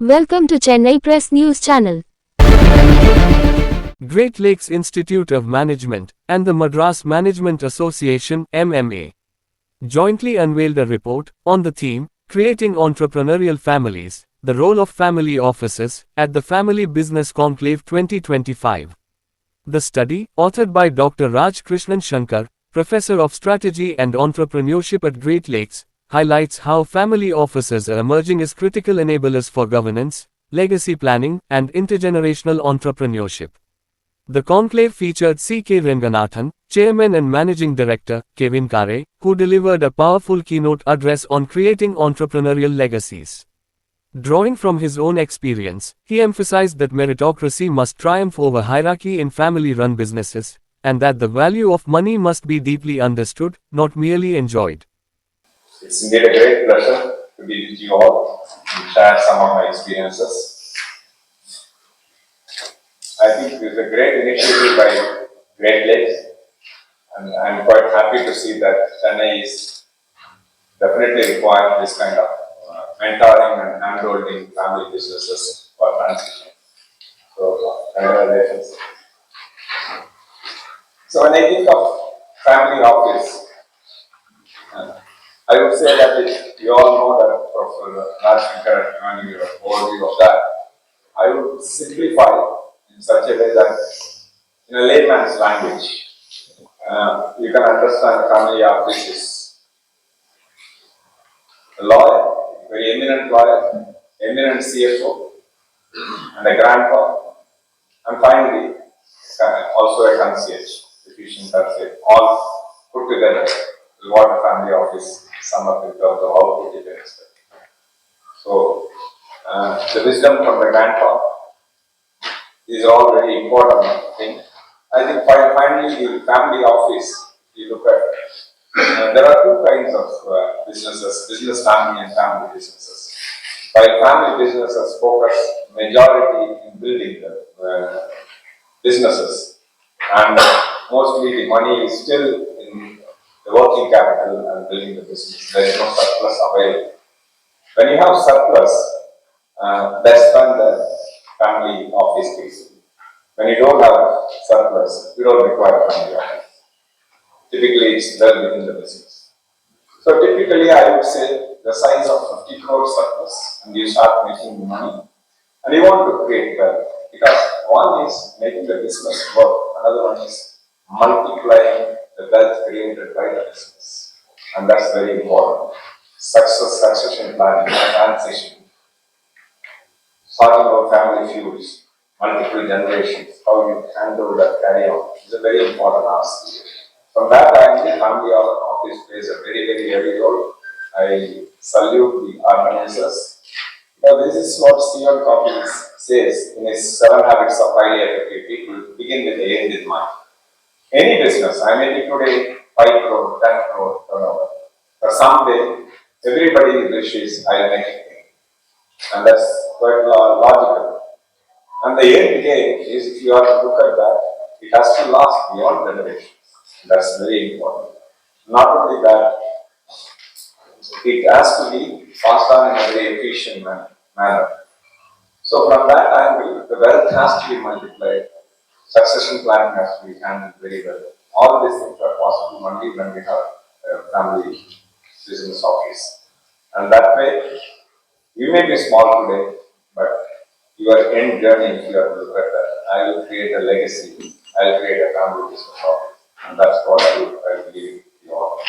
Welcome to Chennai Press News Channel. Great Lakes Institute of Management and the Madras Management Association (MMA) jointly unveiled a report on the theme, Creating Entrepreneurial Families, the Role of Family Offices, at the Family Business Conclave 2025. The study, authored by Dr. Raj Krishnan Shankar, Professor of Strategy and Entrepreneurship at Great Lakes, highlights how family offices are emerging as critical enablers for governance, legacy planning, and intergenerational entrepreneurship. The conclave featured C.K. Ranganathan, Chairman and Managing Director, Kevin Kare, who delivered a powerful keynote address on creating entrepreneurial legacies. Drawing from his own experience, he emphasized that meritocracy must triumph over hierarchy in family-run businesses, and that the value of money must be deeply understood, not merely enjoyed. It's indeed a great pleasure to be with you all and share some of my experiences. I think this is a great initiative by Great Lakes, and I'm quite happy to see that Chennai is definitely requiring this kind of mentoring and handholding family businesses for transition. So, congratulations. So, when I think of family office, I would say that you all know that Professor Raj Shankar given you an overview of that. I would simplify in such a way that in a layman's language, you can understand family office is a lawyer, very eminent lawyer, eminent CFO, and a grandpa, and finally also a concierge, efficient concierge, all put together is what a family office sum up in terms of output you can expect. So, the wisdom from the grandpa is all very important thing. I think finally the family office, you look at, there are two kinds of businesses, business family and family businesses. While family businesses focus majority in building the businesses, and mostly the money is still in the working capital and building the business. There is no surplus available. When you have surplus, that's when the family office kicks in. When you don't have surplus, you don't require family office. Typically, it's well within the business. So typically, I would say the size of 50 crore surplus, and you start making money, and you want to create wealth. Because one is making the business work, another one is multiplying the wealth created by the business. And that's very important. Succession planning, transition, sorting out family feuds, multiple generations, how you handle that carry on is a very important aspect. From that angle, family office plays a very, very heavy role. I salute the organizers. Now, this is what Stephen Covey says in his 7 Habits of Highly Effective People, begin with the end in mind. Any business, I may be today 5 crore, 10 crore turnover, but someday everybody wishes I'll make it. And that's quite logical. And the end game is, if you are to look at that, it has to last beyond generations. That's very important. Not only that, it has to be passed on in a very efficient manner. So from that angle, the wealth has to be multiplied. Succession planning has to be handled very well. All these things are possible only when we have a family business office. And that way, you may be small today, but your end journey, if you have to look at that, I will create a legacy, I will create a family business office. And that's what I will believe you all.